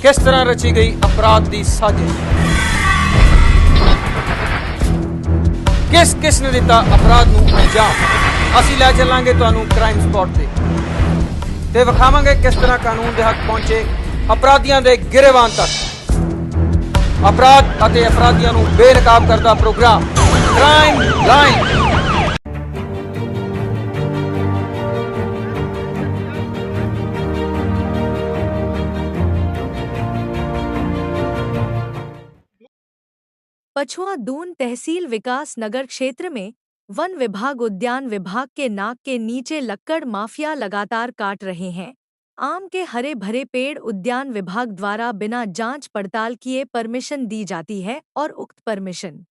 किस तरह रची गई अपराध दी साजिश, किस ने दिता अपराध नूं अंजाम। ਅਸੀਂ ਲੈ ਚੱਲਾਂਗੇ ਤੁਹਾਨੂੰ ਕ੍ਰਾਈਮ ਸਪੌਟ ਤੇ ਵਿਖਾਵਾਂਗੇ ਕਿਸ ਤਰ੍ਹਾਂ ਕਾਨੂੰਨ ਦੇ ਹੱਕ ਪਹੁੰਚੇ ਅਪਰਾਧੀਆਂ ਦੇ ਗਿਰੇਬਾਨ ਤੱਕ। ਅਪਰਾਧ ਅਤੇ ਅਪਰਾਧੀਆਂ ਨੂੰ ਬੇਨਕਾਬ ਕਰਦਾ ਪ੍ਰੋਗਰਾਮ ਕ੍ਰਾਈਮ ਲਾਈਨ। पछुआ दून तहसील विकास नगर क्षेत्र में वन विभाग उद्यान विभाग के नाक के नीचे लक्कड़ माफिया लगातार काट रहे हैं। आम के हरे भरे पेड़ उद्यान विभाग द्वारा बिना जांच पड़ताल किए परमिशन दी जाती है और उक्त परमिशन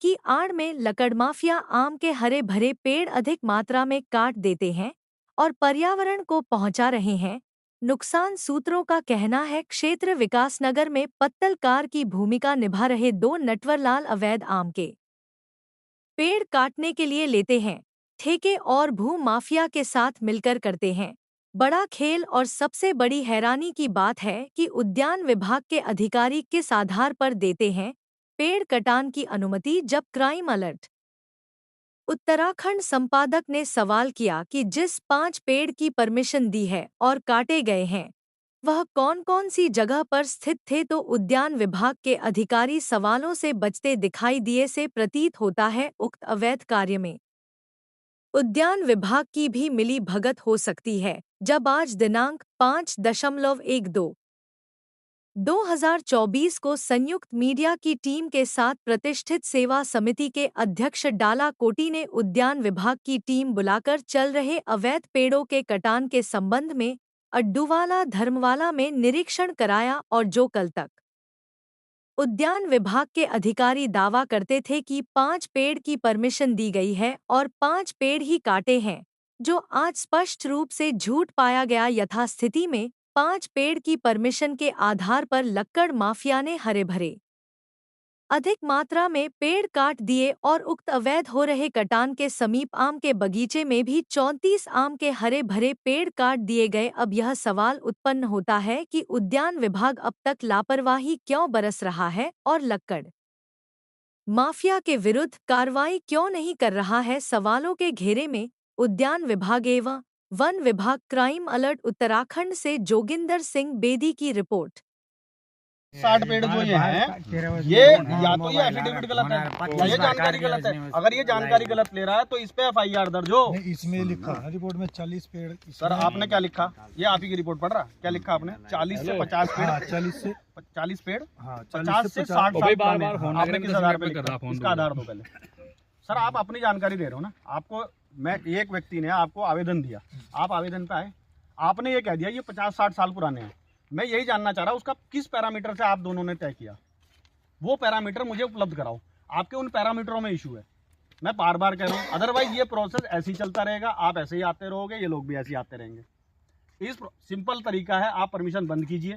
की आड़ में लक्कड़ माफिया आम के हरे भरे पेड़ अधिक मात्रा में काट देते हैं और पर्यावरण को पहुंचा रहे हैं नुकसान। सूत्रों का कहना है क्षेत्र विकास नगर में पत्तलकार की भूमिका निभा रहे दो नटवरलाल अवैध आम के पेड़ काटने के लिए लेते हैं ठेके और भू माफिया के साथ मिलकर करते हैं बड़ा खेल। और सबसे बड़ी हैरानी की बात है कि उद्यान विभाग के अधिकारी किस आधार पर देते हैं पेड़ कटान की अनुमति, जब क्राइम अलर्ट उत्तराखंड संपादक ने सवाल किया कि जिस 5 पेड़ की परमिशन दी है और काटे गए हैं वह कौन कौन सी जगह पर स्थित थे, तो उद्यान विभाग के अधिकारी सवालों से बचते दिखाई दिए। से प्रतीत होता है उक्त अवैध कार्य में उद्यान विभाग की भी मिली भगत हो सकती है। जब आज दिनांक 5/12/2024 को संयुक्त मीडिया की टीम के साथ प्रतिष्ठित सेवा समिति के अध्यक्ष डाला कोटी ने उद्यान विभाग की टीम बुलाकर चल रहे अवैध पेड़ों के कटान के संबंध में अड्डूवाला धर्मवाला में निरीक्षण कराया, और जो कल तक उद्यान विभाग के अधिकारी दावा करते थे कि 5 पेड़ की परमिशन दी गई है और 5 पेड़ ही काटे हैं, जो आज स्पष्ट रूप से झूठ पाया गया। यथास्थिति में 5 पेड़ की परमिशन के आधार पर लक्कड़ माफिया ने हरे भरे अधिक मात्रा में पेड़ काट दिए और उक्त अवैध हो रहे कटान के समीप आम के बगीचे में भी 34 आम के हरे भरे पेड़ काट दिए गए। अब यह सवाल उत्पन्न होता है कि उद्यान विभाग अब तक लापरवाही क्यों बरस रहा है और लक्कड़ माफिया के विरुद्ध कार्रवाई क्यों नहीं कर रहा है। सवालों के घेरे में उद्यान विभाग एवं वन विभाग। क्राइम अलर्ट उत्तराखंड से जोगिंदर सिंह बेदी की रिपोर्ट। 60 पेड़ जो ये हैं, ये या तो ये एफिडेविट गलत है या ये जानकारी गलत है। अगर ये जानकारी गलत ले रहा है तो इस पे एफआईआर दर्ज हो। इसमें लिखा है रिपोर्ट में 40 पेड़। सर आपने क्या लिखा? ये आप ही की रिपोर्ट पढ़ रहा, क्या लिखा आपने? 40 से 50 पेड़। 40 पेड़, 50 से 60 आपने किस आधार पे लिखा? इसका आधार दो पहले। सर आप अपनी जानकारी दे रहे हो ना। आपको मैं एक व्यक्ति ने आपको आवेदन दिया, आप आवेदन पे आए, आपने ये कह दिया ये 50-60 साल पुराने हैं। मैं यही जानना चाह रहा हूँ उसका किस पैरामीटर से आप दोनों ने तय किया, वो पैरामीटर मुझे उपलब्ध कराओ। आपके उन पैरामीटरों में इशू है, मैं बार बार कह रहा हूँ। अदरवाइज ये प्रोसेस ऐसे ही चलता रहेगा, आप ऐसे ही आते रहोगे, ये लोग भी ऐसे ही आते रहेंगे। इस सिंपल तरीका है, आप परमिशन बंद कीजिए।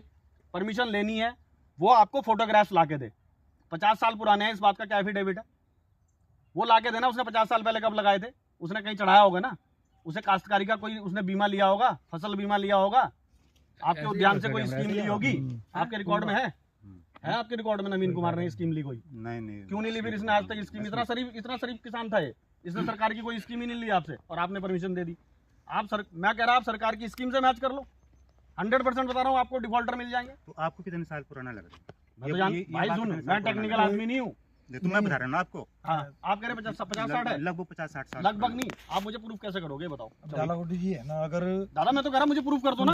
परमिशन लेनी है वो आपको फोटोग्राफ्स ला के दे। 50 साल पुराने हैं, इस बात का क्या एफिडेविट है? वो ला के देना। उसने 50 साल पहले कब लगाए थे? उसने कहीं चढ़ाया होगा ना, उसे काश्तकारी का कोई उसने बीमा लिया होगा, फसल बीमा लिया होगा, आपके उद्यान से कोई स्कीम ली होगी। आपके रिकॉर्ड में है आपके रिकॉर्ड में नवीन कुमार ने स्कीम ली कोई? नहीं। क्यों नहीं ली फिर इसने आज तक स्कीम? इतना शरीफ किसान था ये, इसने सरकार की कोई स्कीम ही नहीं ली आपसे और आपने परमिशन दे दी। मैं कह रहा आप सरकार की स्कीम से मैच कर लो। 100% बता रहा हूँ आपको डिफॉल्टर मिल जाएंगे। तो आपको कितने साल पुराना लग रहा है? भाई सुन, मैं टेक्निकल आदमी नहीं हूँ, तो मैं बता रहा हूँ आपको। हाँ, आप कह रहे 50-60 है? लगभग 50-60 साल। लगभग नहीं, आप मुझे प्रूफ कैसे करोगे बताओ? दादा जी है ना, अगर दादा मैं तो कह रहा मुझे प्रूफ कर दो ना।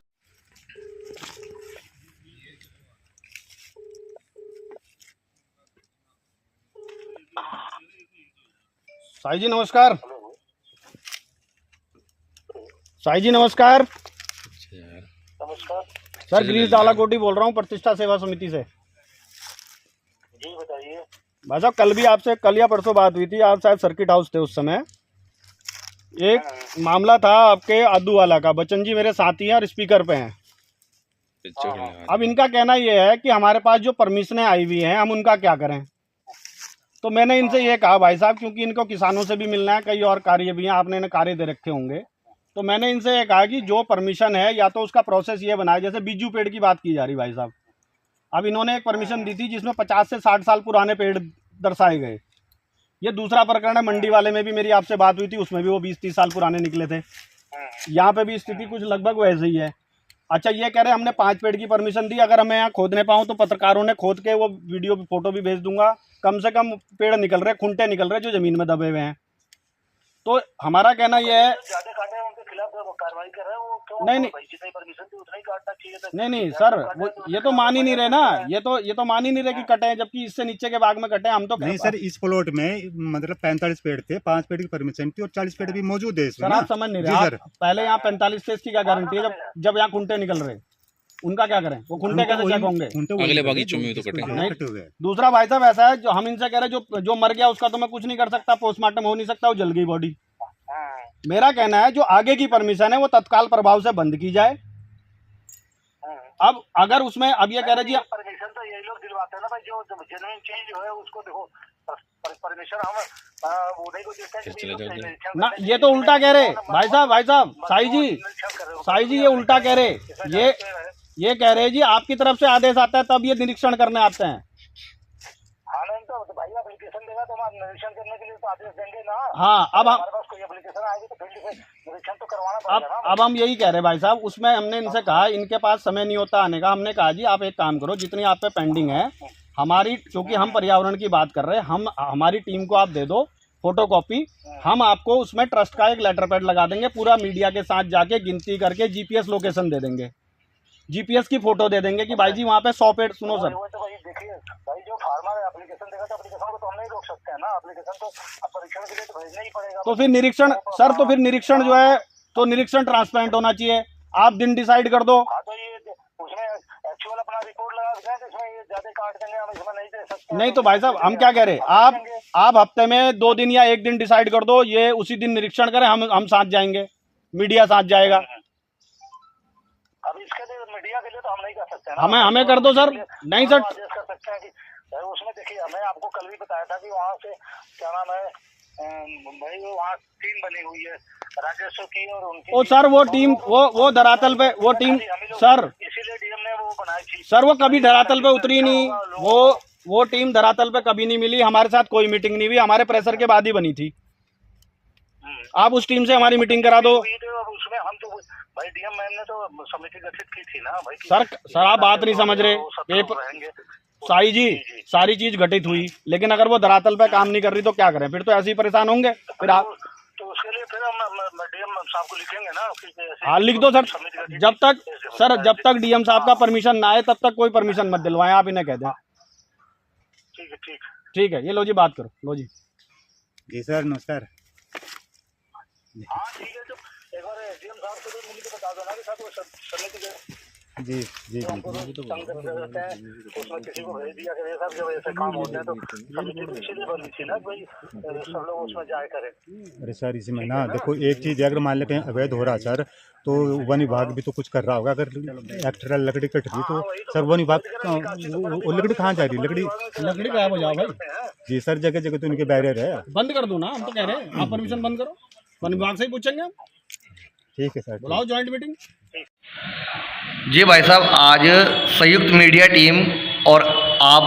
साई जी नमस्कार। साई जी नमस्कार। नमस्कार सर गिरीश दालाकोटी बोल रहा हूँ प्रतिष्ठा सेवा समिति से। जी बताइए। भाई साहब कल भी आपसे, कल या परसों बात हुई थी, आप शायद सर्किट हाउस थे उस समय। एक मामला था आपके आदूवाला का। बच्चन जी मेरे साथी हैं और स्पीकर पे हैं। अब इनका कहना यह है कि हमारे पास जो परमिशनें आई हुई हैं हम उनका क्या करें। तो मैंने इनसे ये कहा भाई साहब, क्योंकि इनको किसानों से भी मिलना है, कई और कार्य भी हैं, आपने इन्हें कार्य दे रखे होंगे, तो मैंने इनसे ये कहा कि जो परमिशन है या तो उसका प्रोसेस ये बनाए, जैसे बीजू पेड़ की बात की जा रही भाई साहब, अब इन्होंने एक परमिशन दी थी जिसमें 50 से 60 साल पुराने पेड़ दर्शाए गए। ये दूसरा प्रकरण है, मंडी वाले में भी मेरी आपसे बात हुई थी, उसमें भी वो 20-30 साल पुराने निकले थे। यहाँ पे भी स्थिति कुछ लगभग वैसे ही है। अच्छा, ये कह रहे हमने 5 पेड़ की परमिशन दी, अगर मैं यहाँ खोदने पाऊँ तो पत्रकारों ने खोद के वो वीडियो फोटो भी भेज दूंगा। कम से कम पेड़ निकल रहे, खुंटे निकल रहे जो जमीन में दबे हुए हैं। तो हमारा कहना यह है, ज्यादा काटे हैं उनके खिलाफ कार्रवाई कर रहे हैं वो क्यों? नहीं भाई जितनी परमिशन थी उतना ही काटना चाहिए था। नहीं सर, वो ये तो मान ही नहीं रहे ना, ये तो मान ही नहीं रहे कि कटे हैं, जबकि इससे नीचे के भाग में कटे हैं। हम तो नहीं सर, इस प्लॉट में मतलब 45 पेड़ थे, 5 पेड़ की परमिशन थी और 40 पेड़ भी मौजूद है इसमें। सर आप समझ नहीं रहे, आप पहले यहाँ 45 थे, इसकी क्या गारंटी है? जब यहाँ खुंटे निकल रहे, उनका क्या करें? वो खुंटे कैसे चेक होंगे? अगले बागीचों में तो कटे नहीं। दूसरा भाई साहब ऐसा है, जो हम इनसे कह रहे हैं जो मर गया उसका तो मैं कुछ नहीं कर सकता, पोस्टमार्टम हो नहीं सकता, वो जल गई बॉडी। मेरा कहना है जो आगे की परमिशन है वो तत्काल प्रभाव से बंद की जाए। अब अगर उसमें अब ये कह रहे जी परमिशन तो यही लोग दिलवाते हैं ना भाई, जो जेन्युइन चीज जो है उसको देखो परमिशन हम उन्हीं को देते हैं ना, ये तो उल्टा कह रहे भाई साहब साई जी ये उल्टा कह रहे, ये कह रहे जी आपकी तरफ से आदेश आता है तब ये निरीक्षण करने आते हैं। हाँ नहीं तो भाई एप्लीकेशन देगा तो हम निरीक्षण करने के लिए तो आदेश देंगे ना। हाँ, अब हमारे पास कोई एप्लीकेशन आएगी तो फील्ड से निरीक्षण तो करवाना पड़ेगा ना। अब हम यही कह रहे भाई साहब, उसमें हमने इनसे कहा इनके पास समय नहीं होता आने का। हमने कहा जी आप एक काम करो, जितनी आप पे पेंडिंग है हमारी, क्योंकि हम पर्यावरण की बात कर रहे हैं, हमारी टीम को आप दे दो फोटोकॉपी, हम आपको उसमें ट्रस्ट का एक लेटर पैड लगा देंगे, पूरा मीडिया के साथ जाके गिनती करके जीपीएस लोकेशन दे देंगे, जीपीएस की फोटो दे देंगे कि भाई जी वहाँ पे 100 पेड़। सुनो सर, तो भाई देखिए भाई, जो फार्मर एप्लीकेशन देगा तो एप्लीकेशन को तो हम नहीं रोक सकते हैं ना, एप्लीकेशन तो परीक्षण के लिए तो भेजना ही पड़ेगा। तो फिर निरीक्षण सर, तो फिर निरीक्षण जो है तो निरीक्षण ट्रांसपेरेंट होना चाहिए। आप दिन डिसाइड कर दो। हाँ, तो ये उसमें एक्चुअल अपना रिपोर्ट लगा दें, इसमें ये ज्यादा काट देंगे, हम इसमें नहीं दे सकते। नहीं तो भाई साहब हम क्या कह रहे, आप हफ्ते में 2 दिन या 1 दिन डिसाइड कर दो, ये उसी दिन निरीक्षण करें, हम साथ जाएंगे, मीडिया साथ जाएगा। अब इसके लिए मीडिया के लिए तो हम नहीं कर सकते हैं, हमें कर दो सर। नहीं सर, आदेश कर सकते हैं कि उसमें देखिए, हमें आपको कल भी बताया था कि वहाँ से क्या नाम है भाई, वहाँ टीम बनी हुई है राजस्व की और उनकी। ओ सर वो टीम वो धरातल पे वो टीम सर, इसीलिए डीएम ने वो बनाई थी सर, वो कभी धरातल पे उतरी नहीं, वो टीम धरातल पे कभी नहीं मिली, हमारे साथ कोई मीटिंग नहीं हुई, हमारे प्रेशर के बाद ही बनी थी। आप उस टीम से हमारी मीटिंग करा दो। उसमें हम तो भाई डीएम मैम ने तो समिति गठित की थी ना भाई। सर आप बात नहीं समझ रहे, पेपर साई जी सारी चीज घटित हुई, लेकिन अगर वो धरातल पे काम नहीं कर रही तो क्या करें? फिर तो ऐसे ही परेशान होंगे। फिर आप तो उसके लिए फिर हम डीएम साहब को लिखेंगे ना। हाँ लिख दो सर, जब तक डीएम साहब का परमिशन ना आए तब तक कोई परमिशन मत दिलवाएं, आप इन्हें कह दें। ठीक है, ये लो जी बात करो, लो जी सर नमस्कार। हाँ ठीक है, तो एक बार डीएम साहब को तो मुझे बता दो ना कि साहब वो समिति जी उसमें किसी को भेज दिया करिए साहब, जब ऐसे काम होते हैं तो समिति तो इसीलिए बनी थी ना भाई, सब लोग उसमें जाए करें। अरे सर इसमें ना देखो, एक चीज़ अगर मान लेते हैं अवैध हो रहा सर, तो वन विभाग भी तो कुछ कर रहा होगा। अगर एक्स्ट्रा लकड़ी कट रही तो सर वन विभाग वो लकड़ी कहाँ जा रही? लकड़ी गायब हो जाओ भाई। जी सर, जगह जगह तो उनके बैरियर है, बंद कर दो ना, हम तो कह रहे हैं आप परमिशन बंद करो, वन विभाग से ही पूछेंगे हम। ठीक है सर, बुलाओ ज्वाइंट मीटिंग। जी भाई साहब, आज संयुक्त मीडिया टीम और आप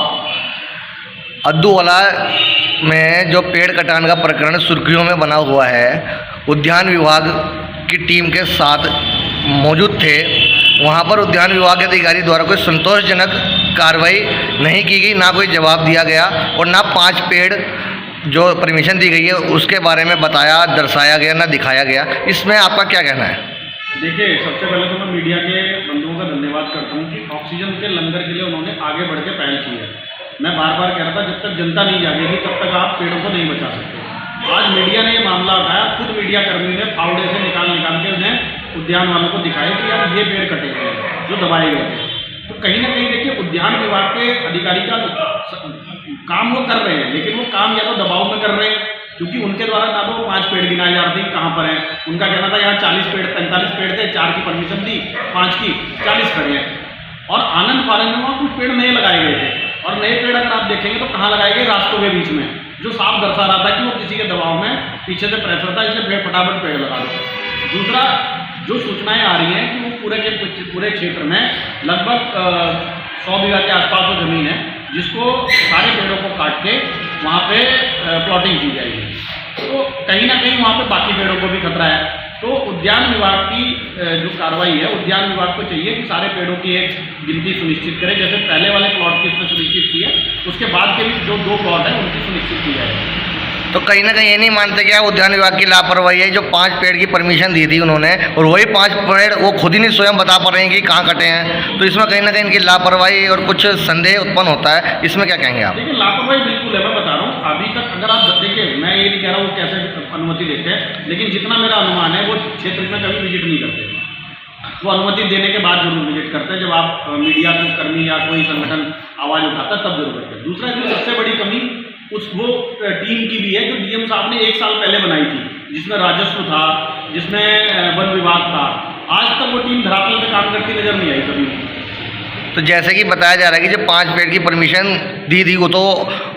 अद्दूवाला में जो पेड़ कटान का प्रकरण सुर्खियों में बना हुआ है, उद्यान विभाग की टीम के साथ मौजूद थे। वहां पर उद्यान विभाग के अधिकारी द्वारा कोई संतोषजनक कार्रवाई नहीं की गई, ना कोई जवाब दिया गया और ना 5 पेड़ जो परमिशन दी गई है उसके बारे में बताया, दर्शाया गया, ना दिखाया गया। इसमें आपका क्या कहना है? देखिए, सबसे पहले तो मैं मीडिया के बंधुओं का धन्यवाद करता हूं कि ऑक्सीजन के लंगर के लिए उन्होंने आगे बढ़ के पहल की है। मैं बार बार कह रहा था जब तक जनता नहीं जागेगी तब तक आप पेड़ों को नहीं बचा सकते। आज मीडिया ने ये मामला उठाया, खुद मीडिया कर्मी ने फावड़े से निकाल के उन्हें उद्यान वालों को दिखाया कि यार ये पेड़ कटे गए जो दबाए गए थे। तो कहीं ना कहीं देखिए, उद्यान विभाग के अधिकारी का काम वो कर रहे हैं, लेकिन वो काम या तो दबाव में कर रहे हैं, क्योंकि उनके द्वारा ना तो 5 पेड़ गिनाए जा रहे थे कहाँ पर हैं। उनका कहना था यहाँ 40 पेड़ 45 पेड़ थे, 4 की परमिशन दी, 5 की 40 खड़े हैं। और आनंद फानंद में वहाँ कुछ पेड़ नए लगाए गए थे, और नए पेड़ अगर आप देखेंगे तो कहाँ लगाए गए? रास्तों के बीच में, जो साफ दर्शा रहा था कि वो किसी के दबाव में पीछे से प्रेशर था, इसलिए फटाफट पेड़ लगा दो। दूसरा, जो सूचनाएं आ रही हैं कि वो पूरे क्षेत्र में लगभग 100 बीघा के आसपास वो जमीन है जिसको सारे पेड़ों को काट के वहाँ पे प्लॉटिंग की जाएगी। तो कहीं ना कहीं वहाँ पे बाकी पेड़ों को भी खतरा है। तो उद्यान विभाग की जो कार्रवाई है, उद्यान विभाग को चाहिए कि सारे पेड़ों की एक गिनती सुनिश्चित करें, जैसे पहले वाले प्लॉट की उसने सुनिश्चित की है, उसके बाद के भी जो 2 प्लॉट हैं उनकी सुनिश्चित की जाएगी। तो कहीं ना कहीं ये नहीं मानते क्या उद्यान विभाग की लापरवाही है, जो 5 पेड़ की परमिशन दी थी उन्होंने, और वही 5 पेड़ वो खुद ही नहीं स्वयं बता पा रहे हैं कि कहाँ कटे हैं। तो इसमें कहीं ना कहीं इनकी लापरवाही और कुछ संदेह उत्पन्न होता है, इसमें क्या कहेंगे आप? देखिए, लापरवाही बिल्कुल है, मैं बता रहा हूँ। अभी तक अगर आप देखिए, मैं ये नहीं कह रहा हूँ वो कैसे अनुमति देते हैं, लेकिन जितना मेरा अनुमान है वो क्षेत्र में कभी विजिट नहीं करते। वो अनुमति देने के बाद जरूर विजिट करते हैं, जब आप मीडिया के कर्मी या कोई संगठन आवाज़ उठाता है तब जरूर करते हैं। दूसरा, इसमें सबसे बड़ी कमी वो टीम की भी है जो डीएम साहब ने 1 साल पहले बनाई थी, जिसमें राजस्व था, जिसमें वन विभाग था। आज तक वो टीम धरातल पे काम करती नजर नहीं आई कभी। तो जैसे कि बताया जा रहा है कि जो 5 पेड़ की परमिशन दी थी वो तो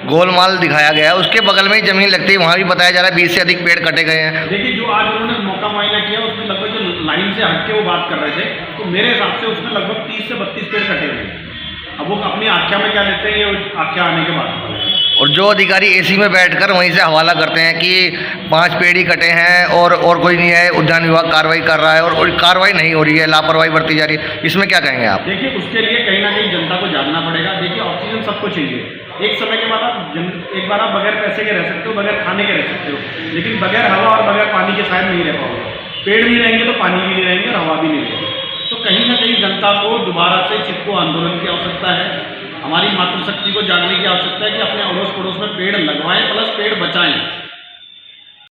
गोलमाल दिखाया गया है, उसके बगल में ही जमीन लगती है, वहाँ भी बताया जा रहा है 20 से अधिक पेड़ कटे गए हैं। देखिए, जो आज उन्होंने मौका मुआयना किया उसमें लगभग जो लाइन से हट के वो बात कर रहे थे, तो मेरे हिसाब से उसमें लगभग 30 से 32 पेड़ कटे हुए। अब वो अपनी आख्या में क्या लेते हैं ये आख्या आने के बाद। और जो अधिकारी एसी में बैठकर वहीं से हवाला करते हैं कि 5 पेड़ ही कटे हैं और कोई नहीं है, उद्यान विभाग कार्रवाई कर रहा है और कार्रवाई नहीं हो रही है, लापरवाही बरती जा रही है, इसमें क्या कहेंगे आप? देखिए, उसके लिए कहीं ना कहीं जनता को जागना पड़ेगा। देखिए, ऑक्सीजन सबको चाहिए। एक समय के बाद एक बार आप बगैर पैसे के रह सकते हो, बगैर खाने के रह सकते हो, लेकिन बगैर हवा और बगैर पानी के शायद नहीं रह पाओगे। पेड़ नहीं रहेंगे तो पानी भी नहीं रहेंगे और हवा भी नहीं रहेगी। तो कहीं ना कहीं जनता को दोबारा से चिपको आंदोलन की आवश्यकता है। हमारी मातृशक्ति को जागने की आवश्यकता है कि अपने अड़ोस पड़ोस में पेड़ लगवाएं प्लस पेड़ बचाएं।